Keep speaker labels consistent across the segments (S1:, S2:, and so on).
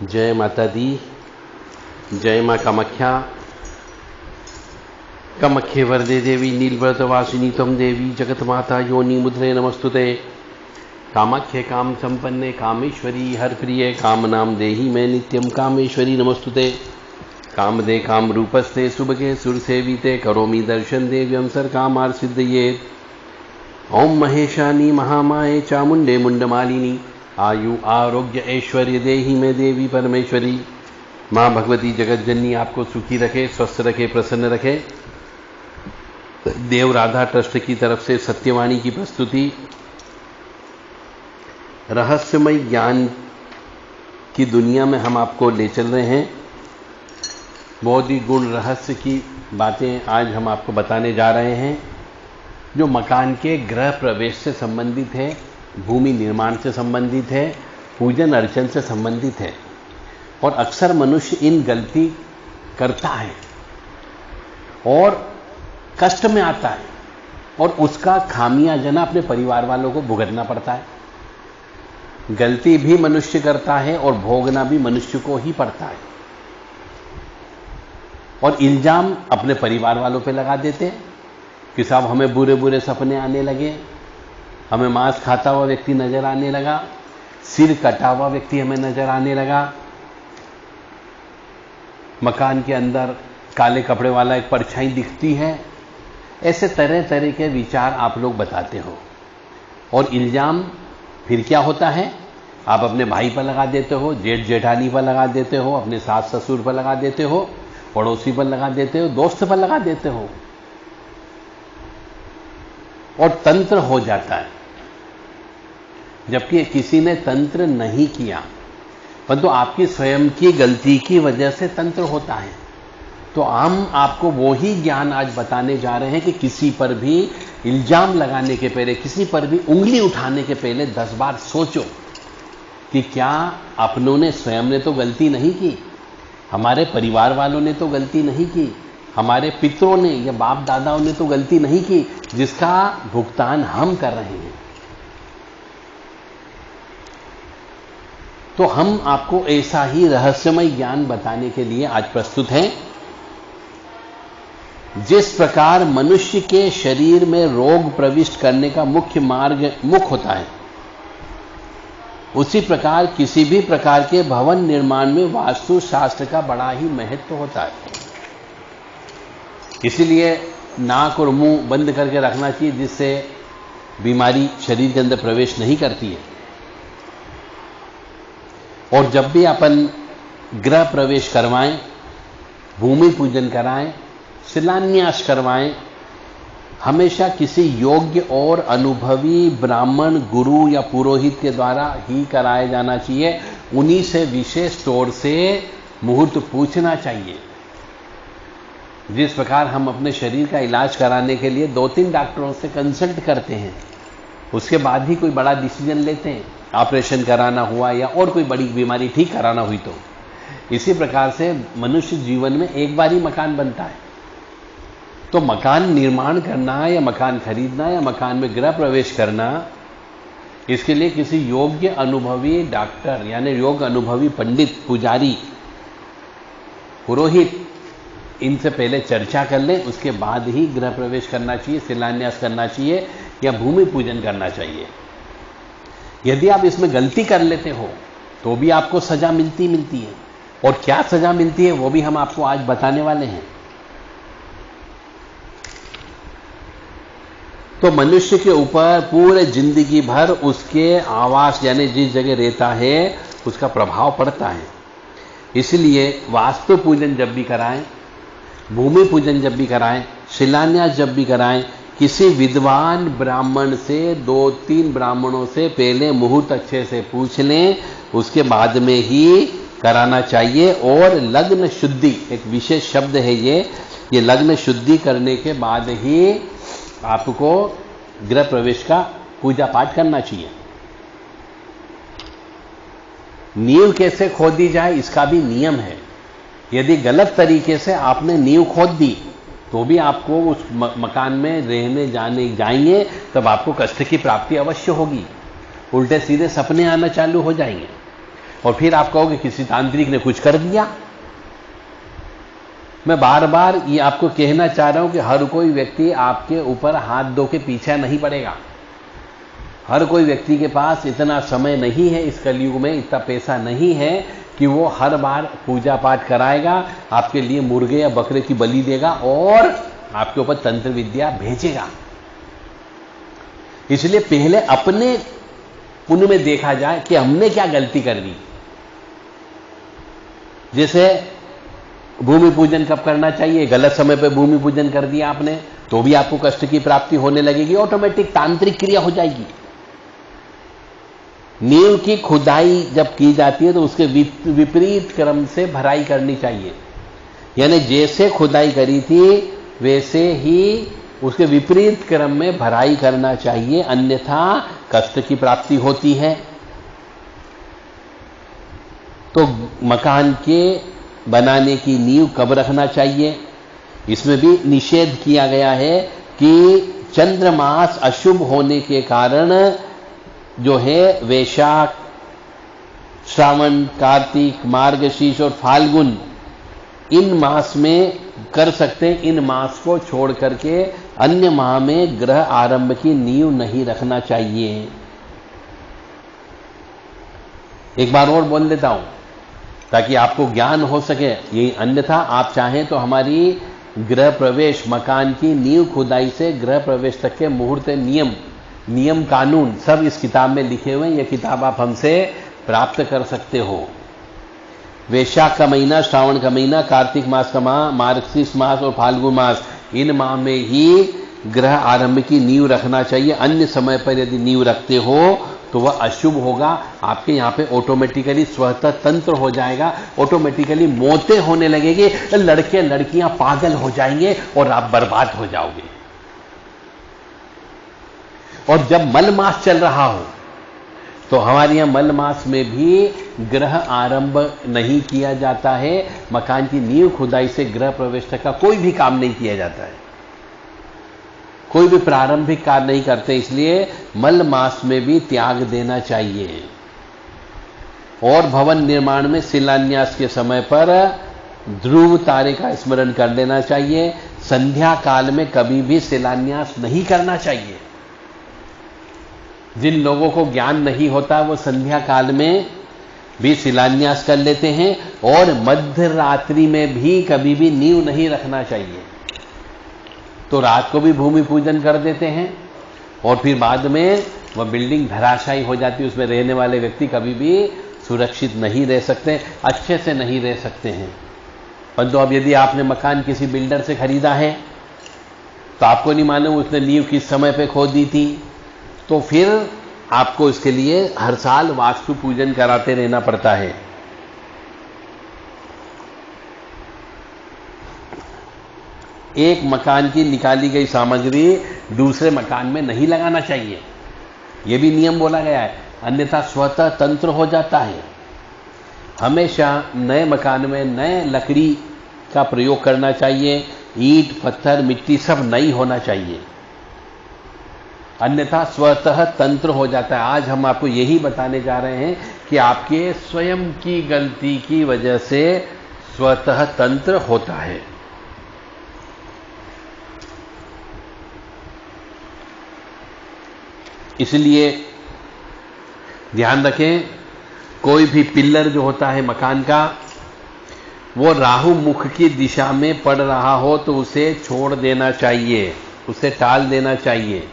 S1: जय माता दी। जय माँ कामाख्या। कामाख्ये वरदे देवी नीलव्रतवासिनी त्वं देवी जगत माता योनि मुद्रे नमस्तुते। कामाख्ये काम संपन्ने कामेश्वरी हर प्रिय कामनां देहि मे नित्यं कामेश्वरी नमस्तुते। कामदे काम रूपस्ते सुभगे सुरसेविते करोमि दर्शन देव्यं सर्वकामार्थसिद्धये। ओम महेशानी महामाये चामुंडे मुंडमालिनी आयु आरोग्य ऐश्वर्य देहि में देवी परमेश्वरी। माँ भगवती जगत जननी आपको सुखी रखे, स्वस्थ रखे, प्रसन्न रखे। देव राधा ट्रस्ट की तरफ से सत्यवाणी की प्रस्तुति रहस्यमय ज्ञान की दुनिया में हम आपको ले चल रहे हैं। बहुत ही गुण रहस्य की बातें आज हम आपको बताने जा रहे हैं, जो मकान के गृह प्रवेश से संबंधित है, भूमि निर्माण से संबंधित है, पूजन अर्चन से संबंधित है। और अक्सर मनुष्य इन गलती करता है और कष्ट में आता है और उसका खामियाजा अपने परिवार वालों को भुगतना पड़ता है। गलती भी मनुष्य करता है और भोगना भी मनुष्य को ही पड़ता है। और इल्जाम अपने परिवार वालों पे लगा देते हैं कि साहब हमें बुरे बुरे सपने आने लगे, हमें मांस खाता हुआ व्यक्ति नजर आने लगा, सिर कटा हुआ व्यक्ति हमें नजर आने लगा, मकान के अंदर काले कपड़े वाला एक परछाई दिखती है। ऐसे तरह तरह के विचार आप लोग बताते हो और इल्जाम फिर क्या होता है, आप अपने भाई पर लगा देते हो, जेठ जेठानी पर लगा देते हो, अपने सास ससुर पर लगा देते हो, पड़ोसी पर लगा देते हो, दोस्त पर लगा देते हो और तंत्र हो जाता है। जबकि किसी ने तंत्र नहीं किया, परंतु आपकी स्वयं की गलती की वजह से तंत्र होता है। तो हम आपको वो ही ज्ञान आज बताने जा रहे हैं कि किसी पर भी इल्जाम लगाने के पहले, किसी पर भी उंगली उठाने के पहले 10 बार सोचो कि क्या अपनों ने, स्वयं ने तो गलती नहीं की, हमारे परिवार वालों ने तो गलती नहीं की, हमारे पितरों ने या बाप दादाओं ने तो गलती नहीं की, जिसका भुगतान हम कर रहे हैं। तो हम आपको ऐसा ही रहस्यमय ज्ञान बताने के लिए आज प्रस्तुत हैं। जिस प्रकार मनुष्य के शरीर में रोग प्रविष्ट करने का मुख्य मार्ग मुख होता है, उसी प्रकार किसी भी प्रकार के भवन निर्माण में वास्तु शास्त्र का बड़ा ही महत्व होता है। इसीलिए नाक और मुंह बंद करके रखना चाहिए, जिससे बीमारी शरीर के अंदर प्रवेश नहीं करती है। और जब भी अपन गृह प्रवेश करवाएं, भूमि पूजन कराएं, शिलान्यास करवाएं, हमेशा किसी योग्य और अनुभवी ब्राह्मण, गुरु या पुरोहित के द्वारा ही कराया जाना चाहिए। उन्हीं से विशेष तौर से मुहूर्त पूछना चाहिए। जिस प्रकार हम अपने शरीर का इलाज कराने के लिए 2-3 डॉक्टरों से कंसल्ट करते हैं, उसके बाद ही कोई बड़ा डिसीजन लेते हैं, ऑपरेशन कराना हुआ या और कोई बड़ी बीमारी ठीक कराना हुई तो। इसी प्रकार से मनुष्य जीवन में एक बार ही मकान बनता है। तो मकान निर्माण करना या मकान खरीदना या मकान में गृह प्रवेश करना, इसके लिए किसी योग्य अनुभवी डॉक्टर यानी योग्य अनुभवी पंडित, पुजारी, पुरोहित, इनसे पहले चर्चा कर लें। उसके बाद ही गृह प्रवेश करना चाहिए, शिलान्यास करना चाहिए या भूमि पूजन करना चाहिए। यदि आप इसमें गलती कर लेते हो तो भी आपको सजा मिलती है। और क्या सजा मिलती है वो भी हम आपको आज बताने वाले हैं। तो मनुष्य के ऊपर पूरे जिंदगी भर उसके आवास यानी जिस जगह रहता है उसका प्रभाव पड़ता है। इसलिए वास्तु पूजन जब भी कराएं, भूमि पूजन जब भी कराएं, शिलान्यास जब भी कराएं, किसी विद्वान ब्राह्मण से 2-3 ब्राह्मणों से पहले मुहूर्त अच्छे से पूछ लें, उसके बाद में ही कराना चाहिए। और लग्न शुद्धि एक विशेष शब्द है ये लग्न शुद्धि करने के बाद ही आपको गृह प्रवेश का पूजा पाठ करना चाहिए। नींव कैसे खोदी जाए इसका भी नियम है। यदि गलत तरीके से आपने नींव खोद दी तो भी आपको उस मकान में रहने जाएंगे तब आपको कष्ट की प्राप्ति अवश्य होगी, उल्टे सीधे सपने आना चालू हो जाएंगे। और फिर आप कहोगे किसी तांत्रिक ने कुछ कर दिया। मैं बार बार ये आपको कहना चाह रहा हूं कि हर कोई व्यक्ति आपके ऊपर हाथ धो के पीछे नहीं पड़ेगा। हर कोई व्यक्ति के पास इतना समय नहीं है, इस कलयुग में इतना पैसा नहीं है कि वो हर बार पूजा पाठ कराएगा, आपके लिए मुर्गे या बकरे की बलि देगा और आपके ऊपर तंत्र विद्या भेजेगा। इसलिए पहले अपने पुण्य में देखा जाए कि हमने क्या गलती कर दी। जैसे भूमि पूजन कब करना चाहिए, गलत समय पर भूमि पूजन कर दिया आपने तो भी आपको कष्ट की प्राप्ति होने लगेगी, ऑटोमेटिक तांत्रिक क्रिया हो जाएगी। नींव की खुदाई जब की जाती है तो उसके विपरीत क्रम से भराई करनी चाहिए, यानी जैसे खुदाई करी थी वैसे ही उसके विपरीत क्रम में भराई करना चाहिए, अन्यथा कष्ट की प्राप्ति होती है। तो मकान के बनाने की नींव कब रखना चाहिए, इसमें भी निषेध किया गया है कि चंद्रमास अशुभ होने के कारण जो है वैशाख, श्रावण, कार्तिक, मार्गशीर्ष और फाल्गुन इन मास में कर सकते हैं। इन मास को छोड़ करके अन्य माह में ग्रह आरंभ की नींव नहीं रखना चाहिए। एक बार और बोल देता हूं ताकि आपको ज्ञान हो सके। ये अन्यथा आप चाहें तो हमारी गृह प्रवेश मकान की नींव खुदाई से गृह प्रवेश तक के मुहूर्त नियम कानून सब इस किताब में लिखे हुए हैं। यह किताब आप हमसे प्राप्त कर सकते हो। वैशाख का महीना, श्रावण का महीना, कार्तिक मास का माह, मार्गशीर्ष मास और फाल्गुन मास, इन माह में ही ग्रह आरंभ की नींव रखना चाहिए। अन्य समय पर यदि नींव रखते हो तो वह अशुभ होगा। आपके यहां पे ऑटोमेटिकली स्वतः तंत्र हो जाएगा, ऑटोमेटिकली मौतें होने लगेगी, लड़के लड़कियां पागल हो जाएंगे और आप बर्बाद हो जाओगे। और जब मल मास चल रहा हो तो हमारे यहां मल मास में भी ग्रह आरंभ नहीं किया जाता है। मकान की नींव खुदाई से ग्रह प्रवेश तक का कोई भी काम नहीं किया जाता है, कोई भी प्रारंभिक कार्य नहीं करते। इसलिए मल मास में भी त्याग देना चाहिए। और भवन निर्माण में शिलान्यास के समय पर ध्रुव तारे का स्मरण कर लेना चाहिए। संध्या काल में कभी भी शिलान्यास नहीं करना चाहिए। जिन लोगों को ज्ञान नहीं होता वो संध्या काल में भी शिलान्यास कर लेते हैं। और मध्य रात्रि में भी कभी भी नींव नहीं रखना चाहिए। तो रात को भी भूमि पूजन कर देते हैं और फिर बाद में वह बिल्डिंग धराशायी हो जाती है। उसमें रहने वाले व्यक्ति कभी भी सुरक्षित नहीं रह सकते, अच्छे से नहीं रह सकते हैं। परंतु अब यदि आपने मकान किसी बिल्डर से खरीदा है तो आपको नहीं मालूम उसने नींव किस समय पे खोद दी थी, तो फिर आपको इसके लिए हर साल वास्तु पूजन कराते रहना पड़ता है। एक मकान की निकाली गई सामग्री दूसरे मकान में नहीं लगाना चाहिए, यह भी नियम बोला गया है, अन्यथा स्वतः तंत्र हो जाता है। हमेशा नए मकान में नए लकड़ी का प्रयोग करना चाहिए। ईंट, पत्थर, मिट्टी सब नई होना चाहिए, अन्यथा स्वतः तंत्र हो जाता है। आज हम आपको यही बताने जा रहे हैं कि आपके स्वयं की गलती की वजह से स्वतः तंत्र होता है। इसलिए ध्यान रखें, कोई भी पिल्लर जो होता है मकान का वो राहु मुख की दिशा में पड़ रहा हो तो उसे छोड़ देना चाहिए, उसे टाल देना चाहिए।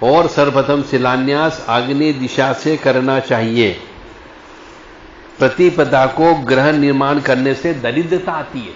S1: और सर्वप्रथम शिलान्यास आग्नेय दिशा से करना चाहिए। प्रतिपदा को ग्रह निर्माण करने से दरिद्रता आती है।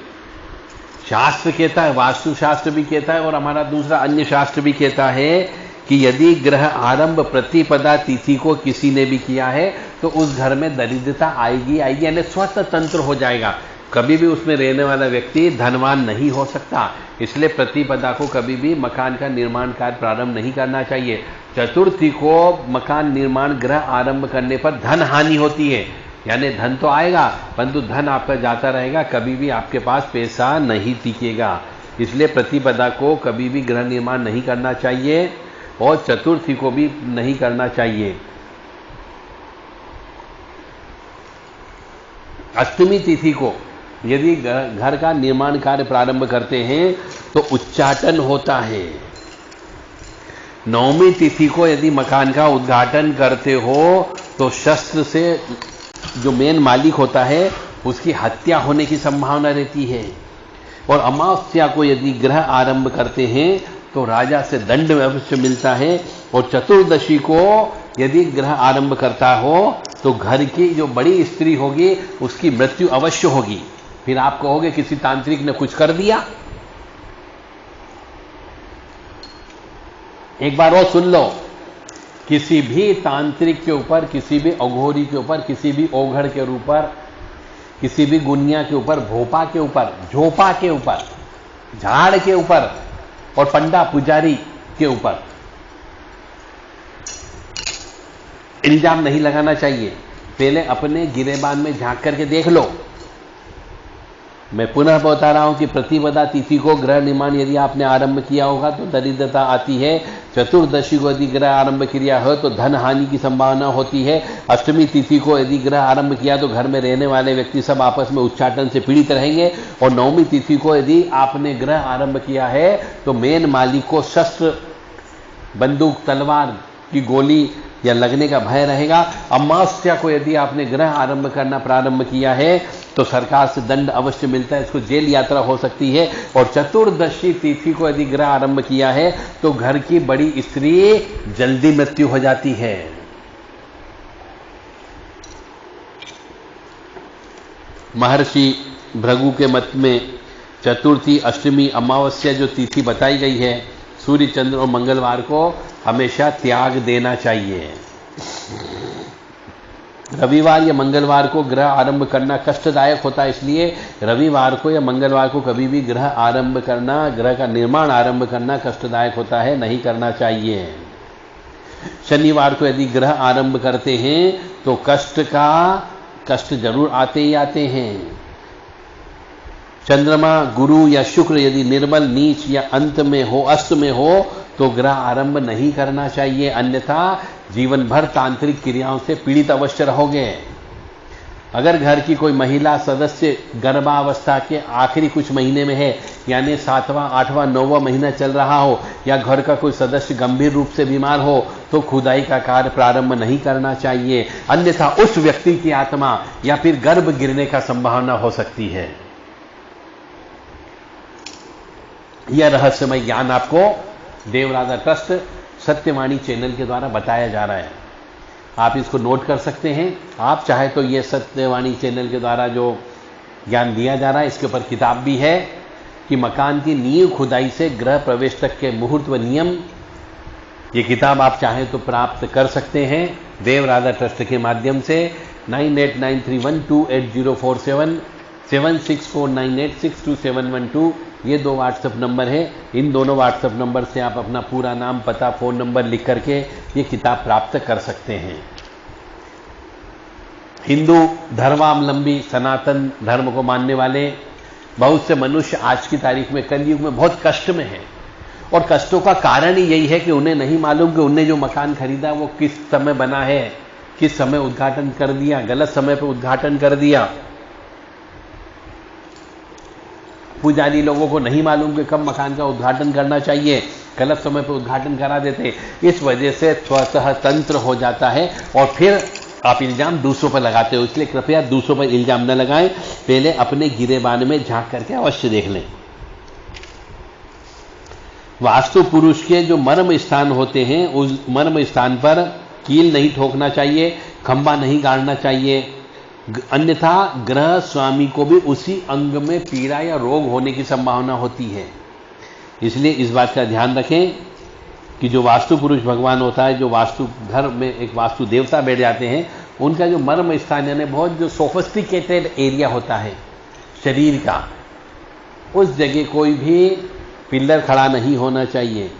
S1: शास्त्र कहता है, वास्तुशास्त्र भी कहता है और हमारा दूसरा अन्य शास्त्र भी कहता है कि यदि ग्रह आरंभ प्रतिपदा तिथि को किसी ने भी किया है तो उस घर में दरिद्रता आएगी, यानी स्वतः तंत्र हो जाएगा। कभी भी उसमें रहने वाला व्यक्ति धनवान नहीं हो सकता। इसलिए प्रतिपदा को कभी भी मकान का निर्माण कार्य प्रारंभ नहीं करना चाहिए। चतुर्थी को मकान निर्माण ग्रह आरंभ करने पर धन हानि होती है, यानी धन तो आएगा परंतु धन आपका जाता रहेगा, कभी भी आपके पास पैसा नहीं टिकेगा। इसलिए प्रतिपदा को कभी भी गृह निर्माण नहीं करना चाहिए और चतुर्थी को भी नहीं करना चाहिए। अष्टमी तिथि को यदि घर का निर्माण कार्य प्रारंभ करते हैं तो उच्चाटन होता है। नवमी तिथि को यदि मकान का उद्घाटन करते हो तो शस्त्र से जो मेन मालिक होता है उसकी हत्या होने की संभावना रहती है। और अमावस्या को यदि ग्रह आरंभ करते हैं तो राजा से दंड अवश्य मिलता है। और चतुर्दशी को यदि ग्रह आरंभ करता हो तो घर की जो बड़ी स्त्री होगी उसकी मृत्यु अवश्य होगी। फिर आप कहोगे किसी तांत्रिक ने कुछ कर दिया। एक बार और सुन लो, किसी भी तांत्रिक के ऊपर, किसी भी अघोरी के ऊपर, किसी भी ओघड़ के ऊपर, किसी भी गुनिया के ऊपर, भोपा के ऊपर, झोपा के ऊपर, झाड़ के ऊपर और पंडा पुजारी के ऊपर इल्जाम नहीं लगाना चाहिए। पहले अपने गिरेबान में झांक करके देख लो। मैं पुनः बता रहा हूं कि प्रतिपदा तिथि को ग्रह निर्माण यदि आपने आरंभ किया होगा तो दरिद्रता आती है। चतुर्दशी को यदि ग्रह आरंभ किया हो तो धन हानि की संभावना होती है। अष्टमी तिथि को यदि ग्रह आरंभ किया तो घर में रहने वाले व्यक्ति सब आपस में उच्चाटन से पीड़ित रहेंगे। और नवमी तिथि को यदि आपने ग्रह आरंभ किया है तो मेन मालिक को शस्त्र, बंदूक, तलवार की गोली या लगने का भय रहेगा। अमावस्या को यदि आपने ग्रह आरंभ करना प्रारंभ किया है तो सरकार से दंड अवश्य मिलता है, इसको जेल यात्रा हो सकती है। और चतुर्दशी तिथि को यदि ग्रह आरंभ किया है तो घर की बड़ी स्त्री जल्दी मृत्यु हो जाती है। महर्षि भृगु के मत में चतुर्थी, अष्टमी, अमावस्या जो तिथि बताई गई है, सूर्य, चंद्र और मंगलवार को हमेशा त्याग देना चाहिए। रविवार या मंगलवार को ग्रह आरंभ करना कष्टदायक होता है, इसलिए रविवार को या मंगलवार को कभी भी ग्रह आरंभ करना, ग्रह का निर्माण आरंभ करना कष्टदायक होता है, नहीं करना चाहिए। शनिवार को यदि ग्रह आरंभ करते हैं तो कष्ट जरूर आते ही आते हैं। चंद्रमा, गुरु या शुक्र यदि निर्बल, नीच या अंत में हो, अस्त में हो तो ग्रह आरंभ नहीं करना चाहिए, अन्यथा जीवन भर तांत्रिक क्रियाओं से पीड़ित अवश्य रहोगे। अगर घर की कोई महिला सदस्य गर्भावस्था के आखिरी कुछ महीने में है, यानी 7वां, 8वां, 9वां महीना चल रहा हो, या घर का कोई सदस्य गंभीर रूप से बीमार हो तो खुदाई का कार्य प्रारंभ नहीं करना चाहिए, अन्यथा उस व्यक्ति की आत्मा या फिर गर्भ गिरने का संभावना हो सकती है। यह रहस्यमय ज्ञान आपको देवराजा ट्रस्ट सत्यवाणी चैनल के द्वारा बताया जा रहा है। आप इसको नोट कर सकते हैं। आप चाहे तो ये सत्यवाणी चैनल के द्वारा जो ज्ञान दिया जा रहा है, इसके ऊपर किताब भी है कि मकान की नींव खुदाई से ग्रह प्रवेश तक के मुहूर्त व नियम। ये किताब आप चाहें तो प्राप्त कर सकते हैं देवराजा ट्रस्ट के माध्यम से। 9893128047, 7649862712 ये 2 व्हाट्सएप नंबर है। इन दोनों व्हाट्सएप नंबर से आप अपना पूरा नाम, पता, फोन नंबर लिख करके ये किताब प्राप्त कर सकते हैं। हिंदू धर्मावलंबी, सनातन धर्म को मानने वाले बहुत से मनुष्य आज की तारीख में, कलयुग में बहुत कष्ट में हैं। और कष्टों का कारण ही यही है कि उन्हें नहीं मालूम कि उन्हें जो मकान खरीदा वो किस समय बना है, किस समय उद्घाटन कर दिया, गलत समय पर उद्घाटन कर दिया। पुजारी लोगों को नहीं मालूम कि कब मकान का उद्घाटन करना चाहिए, गलत समय पर उद्घाटन करा देते। इस वजह से स्वतः तंत्र हो जाता है और फिर आप इल्जाम दूसरों पर लगाते हो। इसलिए कृपया दूसरों पर इल्जाम न लगाएं, पहले अपने गिरेबान में झांक करके अवश्य देख लें। वास्तु पुरुष के जो मर्म स्थान होते हैं, उस मर्म स्थान पर कील नहीं ठोकना चाहिए, खंबा नहीं गाड़ना चाहिए, अन्यथा ग्रह स्वामी को भी उसी अंग में पीड़ा या रोग होने की संभावना होती है। इसलिए इस बात का ध्यान रखें कि जो वास्तु पुरुष भगवान होता है, जो वास्तु घर में एक वास्तु देवता बैठ जाते हैं, उनका जो मर्म स्थान यानी बहुत जो सोफिस्टिकेटेड एरिया होता है शरीर का, उस जगह कोई भी पिल्लर खड़ा नहीं होना चाहिए।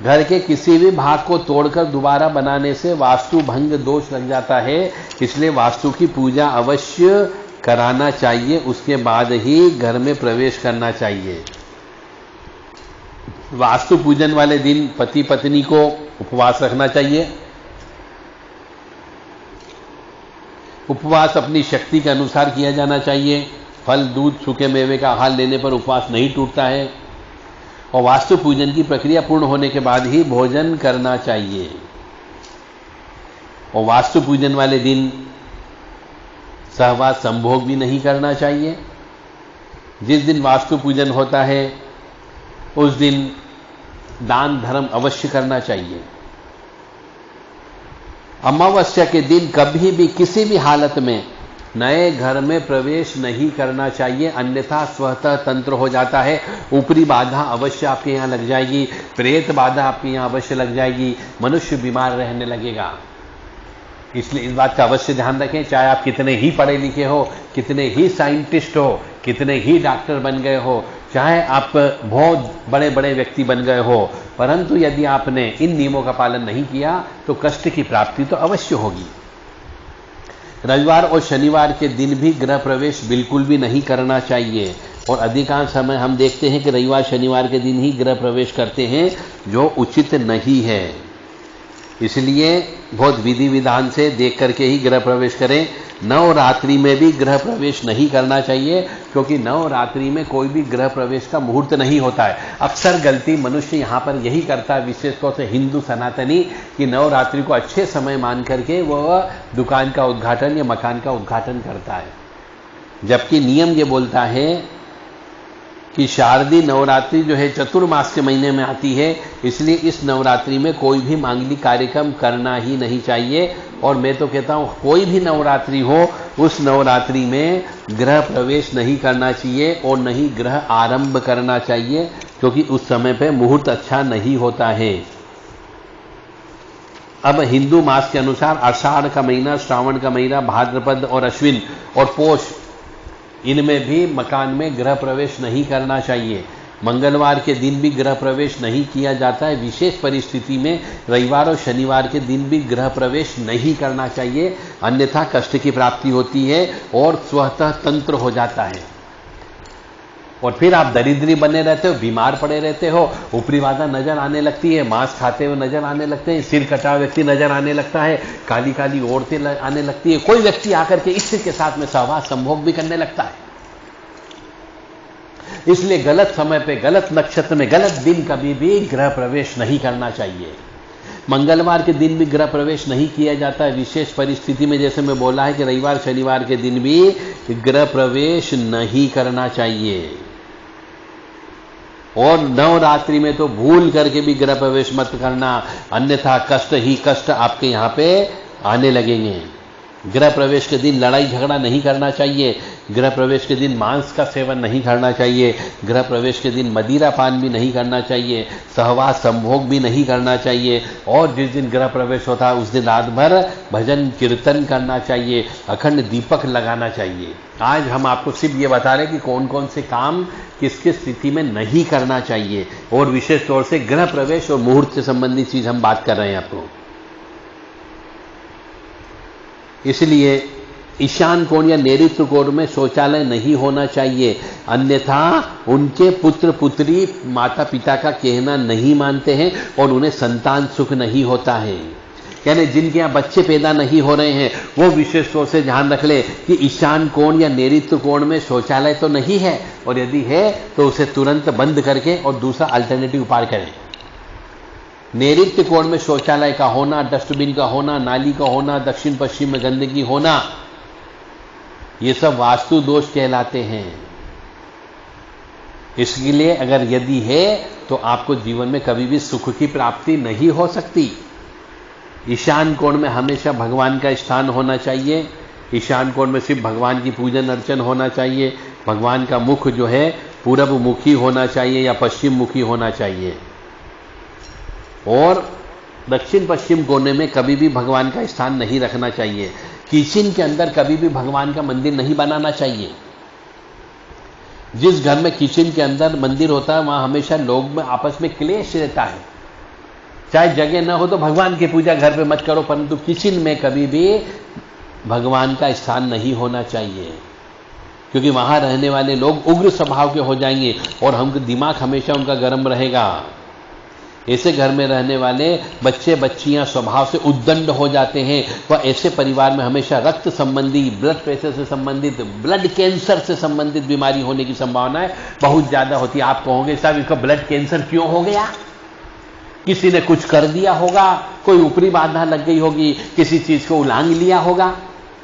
S1: घर के किसी भी भाग को तोड़कर दोबारा बनाने से वास्तु भंग दोष लग जाता है। इसलिए वास्तु की पूजा अवश्य कराना चाहिए, उसके बाद ही घर में प्रवेश करना चाहिए। वास्तु पूजन वाले दिन पति पत्नी को उपवास रखना चाहिए। उपवास अपनी शक्ति के अनुसार किया जाना चाहिए। फल, दूध, सूखे मेवे का आहार लेने पर उपवास नहीं टूटता है। और वास्तु पूजन की प्रक्रिया पूर्ण होने के बाद ही भोजन करना चाहिए। और वास्तु पूजन वाले दिन सहवास संभोग भी नहीं करना चाहिए। जिस दिन वास्तु पूजन होता है उस दिन दान धर्म अवश्य करना चाहिए। अमावस्या के दिन कभी भी किसी भी हालत में नए घर में प्रवेश नहीं करना चाहिए, अन्यथा स्वतः तंत्र हो जाता है। ऊपरी बाधा अवश्य आपके यहां लग जाएगी, प्रेत बाधा आपके यहां अवश्य लग जाएगी, मनुष्य बीमार रहने लगेगा। इसलिए इस बात का अवश्य ध्यान रखें, चाहे आप कितने ही पढ़े लिखे हो, कितने ही साइंटिस्ट हो, कितने ही डॉक्टर बन गए हो, चाहे आप बहुत बड़े बड़े व्यक्ति बन गए हो, परंतु यदि आपने इन नियमों का पालन नहीं किया तो कष्ट की प्राप्ति तो अवश्य होगी। रविवार और शनिवार के दिन भी गृह प्रवेश बिल्कुल भी नहीं करना चाहिए। और अधिकांश समय हम देखते हैं कि रविवार शनिवार के दिन ही गृह प्रवेश करते हैं, जो उचित नहीं है। इसलिए बहुत विधि विधान से देख करके ही गृह प्रवेश करें। नवरात्रि में भी गृह प्रवेश नहीं करना चाहिए, क्योंकि नवरात्रि में कोई भी गृह प्रवेश का मुहूर्त नहीं होता है। अक्सर गलती मनुष्य यहां पर यही करता है, विशेष तौर से हिंदू सनातनी, कि नवरात्रि को अच्छे समय मान करके वह दुकान का उद्घाटन या मकान का उद्घाटन करता है। जबकि नियम ये बोलता है कि शारदीय नवरात्रि जो है चतुर्मास के महीने में आती है, इसलिए इस नवरात्रि में कोई भी मांगलिक कार्यक्रम करना ही नहीं चाहिए। और मैं तो कहता हूं कोई भी नवरात्रि हो, उस नवरात्रि में गृह प्रवेश नहीं करना चाहिए और नहीं गृह आरंभ करना चाहिए, क्योंकि उस समय पे मुहूर्त अच्छा नहीं होता है। अब हिंदू मास के अनुसार आषाढ़ का महीना, श्रावण का महीना, भाद्रपद और अश्विन और पोष, इनमें भी मकान में गृह प्रवेश नहीं करना चाहिए। मंगलवार के दिन भी गृह प्रवेश नहीं किया जाता है। विशेष परिस्थिति में रविवार और शनिवार के दिन भी गृह प्रवेश नहीं करना चाहिए, अन्यथा कष्ट की प्राप्ति होती है और स्वतः तंत्र हो जाता है। और फिर आप दरिद्री बने रहते हो, बीमार पड़े रहते हो, ऊपरी बाधा नजर आने लगती है, मांस खाते हुए नजर आने लगते हैं, सिर कटा हुआ व्यक्ति नजर आने लगता है, काली काली औरतें आने लगती है, कोई व्यक्ति आकर के स्त्री के साथ में सहवास संभोग भी करने लगता है। इसलिए गलत समय पे, गलत नक्षत्र में, गलत दिन कभी भी गृह प्रवेश नहीं करना चाहिए। मंगलवार के दिन भी गृह प्रवेश नहीं किया जाता है। विशेष परिस्थिति में, जैसे मैं बोला है कि रविवार शनिवार के दिन भी गृह प्रवेश नहीं करना चाहिए। और नवरात्रि में तो भूल करके भी गृह प्रवेश मत करना, अन्यथा कष्ट ही कष्ट आपके यहां पे आने लगेंगे। गृह प्रवेश के दिन लड़ाई झगड़ा नहीं करना चाहिए। गृह प्रवेश के दिन मांस का सेवन नहीं करना चाहिए। गृह प्रवेश के दिन मदिरा पान भी नहीं करना चाहिए। सहवास संभोग भी नहीं करना चाहिए। और जिस दिन गृह प्रवेश होता है उस दिन रात भर भजन कीर्तन करना चाहिए, अखंड दीपक लगाना चाहिए। आज हम आपको सिर्फ ये बता रहे हैं कि कौन कौन से काम किस किस स्थिति में नहीं करना चाहिए, और विशेष तौर से गृह प्रवेश और मुहूर्त से संबंधित चीज हम बात कर रहे हैं आपको। इसलिए ईशान कोण या नैऋत्य कोण में शौचालय नहीं होना चाहिए, अन्यथा उनके पुत्र पुत्री माता पिता का कहना नहीं मानते हैं और उन्हें संतान सुख नहीं होता है। यानी जिनके यहाँ बच्चे पैदा नहीं हो रहे हैं वो विशेष तौर से ध्यान रख ले कि ईशान कोण या नैऋत्य कोण में शौचालय तो नहीं है, और यदि है तो उसे तुरंत बंद करके और दूसरा अल्टरनेटिव उपाय करें। नैऋत्य कोण में शौचालय का होना, डस्टबिन का होना, नाली का होना, दक्षिण पश्चिम में गंदगी होना, ये सब वास्तु दोष कहलाते हैं। इसके लिए अगर यदि है तो आपको जीवन में कभी भी सुख की प्राप्ति नहीं हो सकती। ईशान कोण में हमेशा भगवान का स्थान होना चाहिए। ईशान कोण में सिर्फ भगवान की पूजन अर्चन होना चाहिए। भगवान का मुख जो है पूरब मुखी होना चाहिए या पश्चिम मुखी होना चाहिए। और दक्षिण पश्चिम कोने में कभी भी भगवान का स्थान नहीं रखना चाहिए। किचन के अंदर कभी भी भगवान का मंदिर नहीं बनाना चाहिए। जिस घर में किचन के अंदर मंदिर होता है वहां हमेशा लोग में आपस में क्लेश रहता है। चाहे जगह न हो तो भगवान की पूजा घर पे मत करो, परंतु किचन में कभी भी भगवान का स्थान नहीं होना चाहिए, क्योंकि वहां रहने वाले लोग उग्र स्वभाव के हो जाएंगे और हमका दिमाग हमेशा उनका गर्म रहेगा। ऐसे घर में रहने वाले बच्चे बच्चियां स्वभाव से उद्दंड हो जाते हैं। वह ऐसे परिवार में हमेशा रक्त संबंधी, ब्लड प्रेशर से संबंधित, ब्लड कैंसर से संबंधित बीमारी होने की संभावनाएं बहुत ज्यादा होती है। आप कहोगे साहब इनका ब्लड कैंसर क्यों हो गया? किसी ने कुछ कर दिया होगा, कोई ऊपरी बाधा लग गई होगी, किसी चीज को उलांग लिया होगा,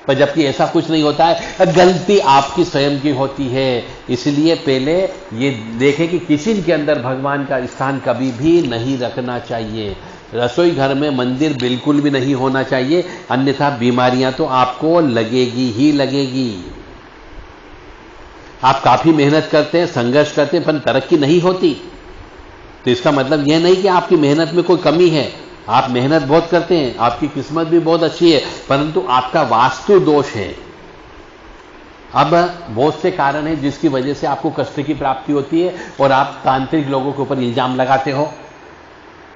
S1: पर जबकि ऐसा कुछ नहीं होता है, गलती आपकी स्वयं की होती है। इसलिए पहले ये देखें कि किसी के अंदर भगवान का स्थान कभी भी नहीं रखना चाहिए। रसोई घर में मंदिर बिल्कुल भी नहीं होना चाहिए, अन्यथा बीमारियां तो आपको लगेगी ही लगेगी। आप काफी मेहनत करते हैं, संघर्ष करते हैं, पर तरक्की नहीं होती, तो इसका मतलब यह नहीं कि आपकी मेहनत में कोई कमी है। आप मेहनत बहुत करते हैं, आपकी किस्मत भी बहुत अच्छी है, परंतु आपका वास्तु दोष है। अब बहुत से कारण हैं जिसकी वजह से आपको कष्ट की प्राप्ति होती है और आप तांत्रिक लोगों के ऊपर इल्जाम लगाते हो।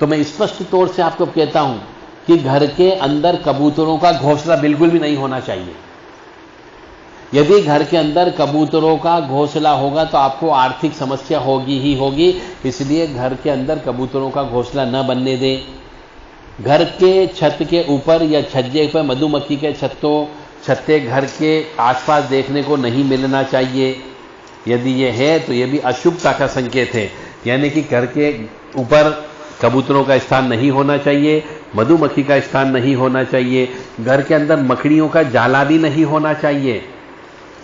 S1: तो मैं स्पष्ट तौर से आपको कहता हूं कि घर के अंदर कबूतरों का घोंसला बिल्कुल भी नहीं होना चाहिए। यदि घर के अंदर कबूतरों का घोंसला होगा तो आपको आर्थिक समस्या होगी ही होगी, इसलिए घर के अंदर कबूतरों का घोंसला न बनने दें। घर के छत के ऊपर या छज्जे पर मधुमक्खी के छत्ते घर के आसपास देखने को नहीं मिलना चाहिए। यदि ये है तो ये भी अशुभता का संकेत है, यानी कि घर के ऊपर कबूतरों का स्थान नहीं होना चाहिए, मधुमक्खी का स्थान नहीं होना चाहिए, घर के अंदर मकड़ियों का जाला भी नहीं होना चाहिए,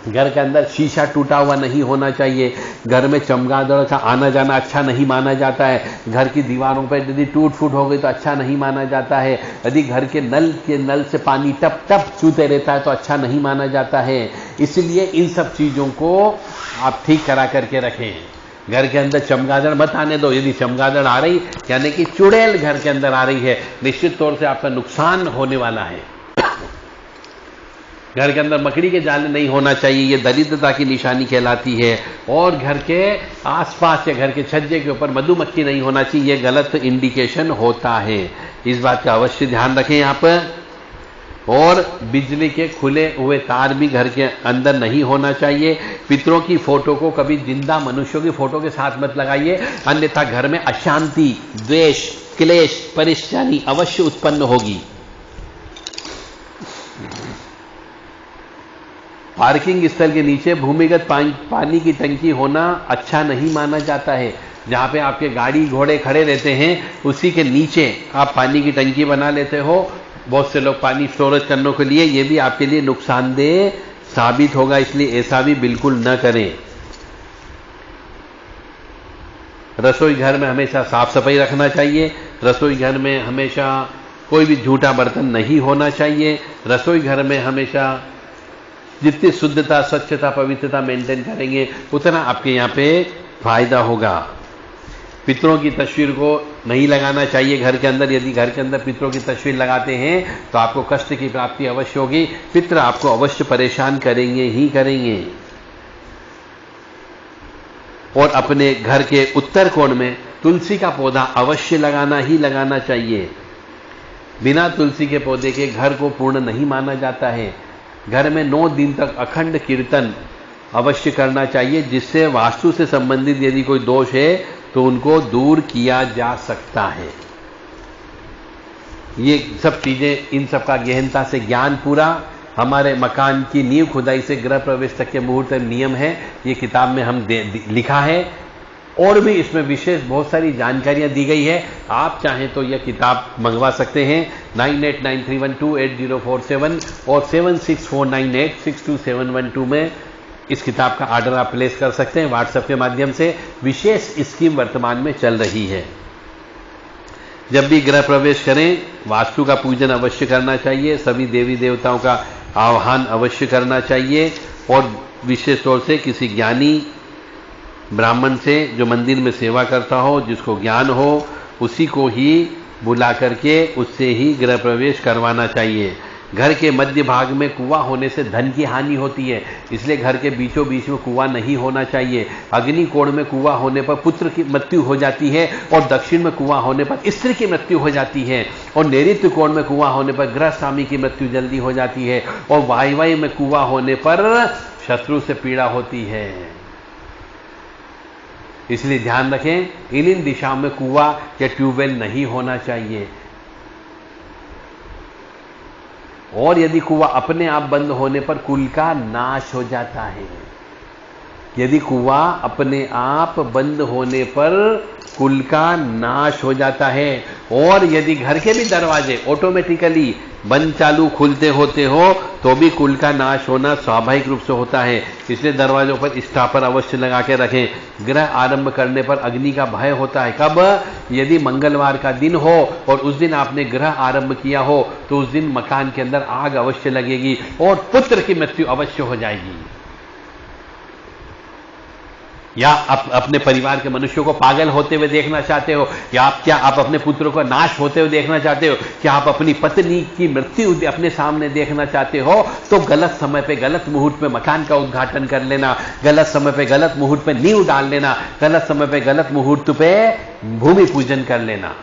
S1: घर के अंदर शीशा टूटा हुआ नहीं होना चाहिए, घर में चमगादड़ का आना जाना अच्छा नहीं माना जाता है, घर की दीवारों पर यदि टूट फूट हो गई तो अच्छा नहीं माना जाता है, यदि घर के नल से पानी टप टप चूते रहता है तो अच्छा नहीं माना जाता है। इसलिए इन सब चीजों को आप ठीक करा करके रखें। घर के अंदर चमगादड़ मत आने दो। यदि चमगादड़ आ रही यानी कि चुड़ैल घर के अंदर आ रही है, निश्चित तौर से आपका नुकसान होने वाला है। घर के अंदर मकड़ी के जाले नहीं होना चाहिए, ये दरिद्रता की निशानी कहलाती है। और घर के आसपास या घर के छज्जे के ऊपर मधुमक्खी नहीं होना चाहिए, ये गलत इंडिकेशन होता है। इस बात का अवश्य ध्यान रखें यहाँ पर। और बिजली के खुले हुए तार भी घर के अंदर नहीं होना चाहिए। पितरों की फोटो को कभी जिंदा मनुष्यों की फोटो के साथ मत लगाइए, अन्यथा घर में अशांति, द्वेष, क्लेश, परेशानी अवश्य उत्पन्न होगी। पार्किंग स्थल के नीचे भूमिगत पानी की टंकी होना अच्छा नहीं माना जाता है। जहां पे आपके गाड़ी घोड़े खड़े रहते हैं उसी के नीचे आप पानी की टंकी बना लेते हो। बहुत से लोग पानी स्टोरेज करने के लिए, ये भी आपके लिए नुकसानदेह साबित होगा, इसलिए ऐसा भी बिल्कुल न करें। रसोई घर में हमेशा साफ सफाई रखना चाहिए। रसोई घर में हमेशा कोई भी झूठा बर्तन नहीं होना चाहिए। रसोई घर में हमेशा जितनी शुद्धता, स्वच्छता, पवित्रता मेंटेन करेंगे उतना आपके यहाँ पे फायदा होगा। पितरों की तस्वीर को नहीं लगाना चाहिए घर के अंदर। यदि घर के अंदर पितरों की तस्वीर लगाते हैं तो आपको कष्ट की प्राप्ति अवश्य होगी। पितर आपको अवश्य परेशान करेंगे ही करेंगे। और अपने घर के उत्तर कोण में तुलसी का पौधा अवश्य लगाना ही लगाना चाहिए। बिना तुलसी के पौधे के घर को पूर्ण नहीं माना जाता है। घर में 9 दिन तक अखंड कीर्तन अवश्य करना चाहिए, जिससे वास्तु से संबंधित यदि कोई दोष है तो उनको दूर किया जा सकता है। ये सब चीजें, इन सब का गहनता से ज्ञान पूरा हमारे मकान की नींव खुदाई से गृह प्रवेश तक के मुहूर्त नियम है, ये किताब में हम लिखा है। और भी इसमें विशेष बहुत सारी जानकारियां दी गई है। आप चाहें तो यह किताब मंगवा सकते हैं 9893128047 और 7649862712 में इस किताब का ऑर्डर आप प्लेस कर सकते हैं व्हाट्सएप के माध्यम से। विशेष स्कीम वर्तमान में चल रही है। जब भी गृह प्रवेश करें वास्तु का पूजन अवश्य करना चाहिए, सभी देवी देवताओं का आह्वान अवश्य करना चाहिए और विशेष तौर से किसी ज्ञानी ब्राह्मण से जो मंदिर में सेवा करता हो, जिसको ज्ञान हो, उसी को ही बुला करके उससे ही गृह प्रवेश करवाना चाहिए। घर के मध्य भाग में कुआं होने से धन की हानि होती है, इसलिए घर के बीचों बीच में कुआं नहीं होना चाहिए। अग्नि कोण में कुआं होने पर पुत्र की मृत्यु हो जाती है और दक्षिण में कुआं होने पर स्त्री की मृत्यु हो जाती है और नैऋत्य कोण में कुआं होने पर गृह स्वामी की मृत्यु जल्दी हो जाती है और वायव्य में कुआं होने पर शत्रु से पीड़ा होती है। इसलिए ध्यान रखें, इन दिशाओं में कुआं या ट्यूबवेल नहीं होना चाहिए। और यदि कुआं अपने आप बंद होने पर कुल का नाश हो जाता है। यदि कुआं अपने आप बंद होने पर कुल का नाश हो जाता है। और यदि घर के भी दरवाजे ऑटोमेटिकली बंद चालू खुलते होते हो तो भी कुल का नाश होना स्वाभाविक रूप से होता है। इसलिए दरवाजों पर स्टॉपर अवश्य लगा के रखें। ग्रह आरंभ करने पर अग्नि का भय होता है। कब? यदि मंगलवार का दिन हो और उस दिन आपने ग्रह आरंभ किया हो तो उस दिन मकान के अंदर आग अवश्य लगेगी और पुत्र की मृत्यु अवश्य हो जाएगी। या अपने परिवार के मनुष्यों को पागल होते हुए देखना चाहते हो, या आप अपने पुत्र को नाश होते हुए देखना चाहते हो, क्या आप अपनी पत्नी की मृत्यु अपने सामने देखना चाहते हो, तो गलत समय पे गलत मुहूर्त पे मकान का उद्घाटन कर लेना, गलत समय पे गलत मुहूर्त पे नींव डाल लेना, गलत समय पे गलत मुहूर्त पे भूमि पूजन कर लेना।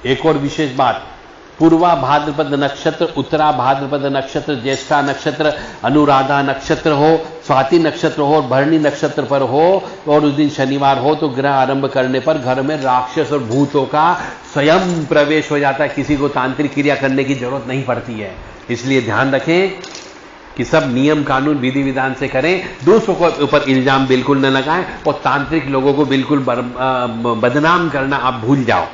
S1: एक और विशेष बात, पूर्वा भाद्रपद नक्षत्र, उत्तरा भाद्रपद नक्षत्र, ज्येष्ठा नक्षत्र, अनुराधा नक्षत्र हो, स्वाति नक्षत्र हो और भरणी नक्षत्र पर हो और उस दिन शनिवार हो तो ग्रह आरंभ करने पर घर में राक्षस और भूतों का स्वयं प्रवेश हो जाता है। किसी को तांत्रिक क्रिया करने की जरूरत नहीं पड़ती है। इसलिए ध्यान रखें कि सब नियम कानून विधि विधान से करें, दूसरों को ऊपर इल्जाम बिल्कुल न लगाएं और तांत्रिक लोगों को बिल्कुल बदनाम करना आप भूल जाओ।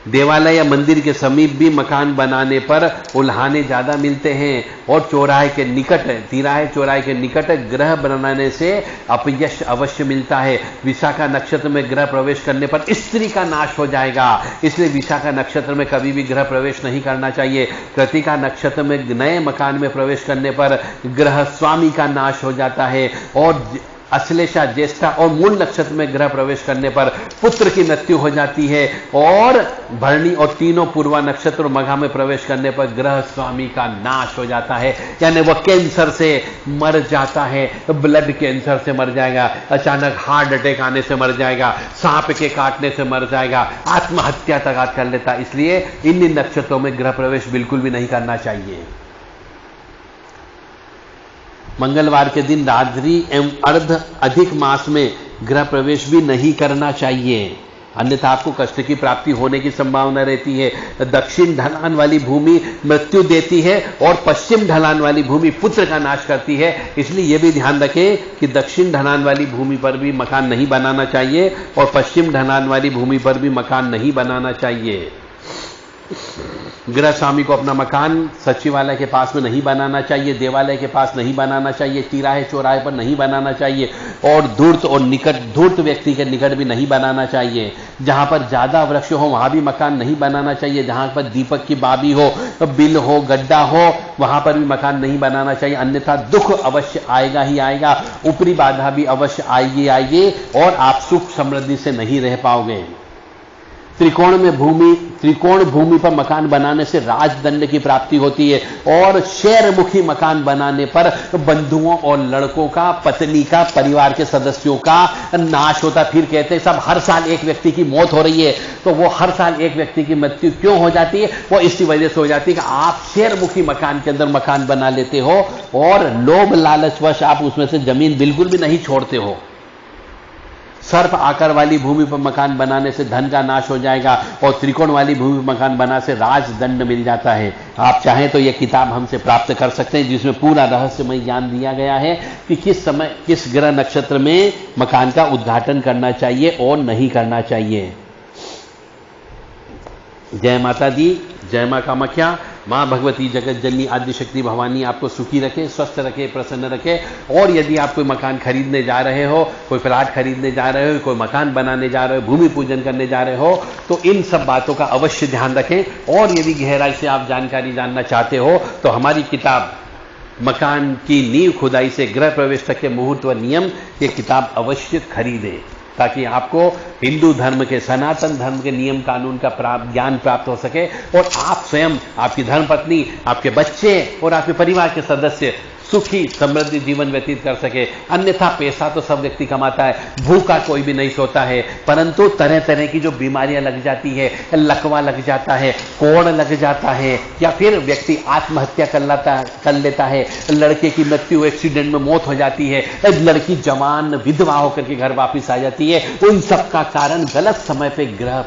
S1: देवालय या मंदिर के समीप भी मकान बनाने पर उल्हाने ज्यादा मिलते हैं और चौराहे के निकट, तिराहे चौराहे के निकट ग्रह बनाने से अपयश अवश्य मिलता है। विशाखा नक्षत्र में ग्रह प्रवेश करने पर स्त्री का नाश हो जाएगा, इसलिए विशाखा नक्षत्र में कभी भी ग्रह प्रवेश नहीं करना चाहिए। कृतिका नक्षत्र में नए मकान में प्रवेश करने पर ग्रह स्वामी का नाश हो जाता है और अश्लेषा, ज्येष्ठा और मूल नक्षत्र में ग्रह प्रवेश करने पर पुत्र की मृत्यु हो जाती है और भरणी और तीनों पूर्वा नक्षत्र और मघा में प्रवेश करने पर ग्रह स्वामी का नाश हो जाता है, यानी वह कैंसर से मर जाता है, ब्लड कैंसर से मर जाएगा, अचानक हार्ट अटैक आने से मर जाएगा, सांप के काटने से मर जाएगा, आत्महत्या तक कर लेता। इसलिए इन नक्षत्रों में ग्रह प्रवेश बिल्कुल भी नहीं करना चाहिए। मंगलवार के दिन रात्रि एवं अर्ध अधिक मास में ग्रह प्रवेश भी नहीं करना चाहिए, अन्यथा आपको कष्ट की प्राप्ति होने की संभावना रहती है। दक्षिण ढलान वाली भूमि मृत्यु देती है और पश्चिम ढलान वाली भूमि पुत्र का नाश करती है। इसलिए यह भी ध्यान रखें कि दक्षिण ढलान वाली भूमि पर भी मकान नहीं बनाना चाहिए और पश्चिम ढलान वाली भूमि पर भी मकान नहीं बनाना चाहिए। गृह स्वामी को अपना मकान सचिवालय के पास में नहीं बनाना चाहिए, देवालय के पास नहीं बनाना चाहिए, तिराहे चौराहे पर नहीं बनाना चाहिए और धूर्त और निकट, धूर्त व्यक्ति के निकट भी नहीं बनाना चाहिए। जहां पर ज्यादा वृक्ष हो वहां भी मकान नहीं बनाना चाहिए। जहां पर दीपक की बाबी हो, बिल हो, गड्ढा हो, वहां पर भी मकान नहीं बनाना चाहिए, अन्यथा दुख अवश्य आएगा ही आएगा, ऊपरी बाधा भी अवश्य आएगी और आप सुख समृद्धि से नहीं रह पाओगे। त्रिकोण भूमि पर मकान बनाने से राजदंड की प्राप्ति होती है और शहरमुखी मकान बनाने पर बंधुओं और लड़कों का, पत्नी का, परिवार के सदस्यों का नाश होता। फिर कहते हैं सब हर साल एक व्यक्ति की मौत हो रही है, तो वो हर साल एक व्यक्ति की मृत्यु क्यों हो जाती है? वो इसी वजह से हो जाती है कि आप शहरमुखी मकान के अंदर मकान बना लेते हो और लोभ लालचवश आप उसमें से जमीन बिल्कुल भी नहीं छोड़ते हो। सर्प आकार वाली भूमि पर मकान बनाने से धन का नाश हो जाएगा और त्रिकोण वाली भूमि पर मकान बनाने से राजदंड मिल जाता है। आप चाहें तो यह किताब हमसे प्राप्त कर सकते हैं जिसमें पूरा रहस्यमय ज्ञान दिया गया है कि किस समय किस ग्रह नक्षत्र में मकान का उद्घाटन करना चाहिए और नहीं करना चाहिए। जय माता दी, जय मां कामाख्या। मां भगवती जगत जननी आदि शक्ति भवानी आपको सुखी रखे, स्वस्थ रखे, प्रसन्न रखे। और यदि आप कोई मकान खरीदने जा रहे हो, कोई प्लाट खरीदने जा रहे हो, कोई मकान बनाने जा रहे हो, भूमि पूजन करने जा रहे हो, तो इन सब बातों का अवश्य ध्यान रखें। और यदि गहराई से आप जानकारी जानना चाहते हो तो हमारी किताब मकान की नींव खुदाई से गृह प्रवेश तक के मुहूर्त व नियम, ये किताब अवश्य खरीदें ताकि आपको हिंदू धर्म के, सनातन धर्म के नियम कानून का ज्ञान प्राप्त हो सके और आप स्वयं, आपकी धर्मपत्नी, आपके बच्चे और आपके परिवार के सदस्य सुखी समृद्धि जीवन व्यतीत कर सके। अन्यथा पैसा तो सब व्यक्ति कमाता है, भूखा कोई भी नहीं सोता है, परंतु तरह तरह की जो बीमारियां लग जाती है, लकवा लग जाता है, कोढ़ लग जाता है, या फिर व्यक्ति आत्महत्या कर लेता है, लड़के की मृत्यु एक्सीडेंट में मौत हो जाती है, लड़की जवान विधवा होकर के घर वापस आ जाती है, उन सब का कारण गलत समय पे ग्रह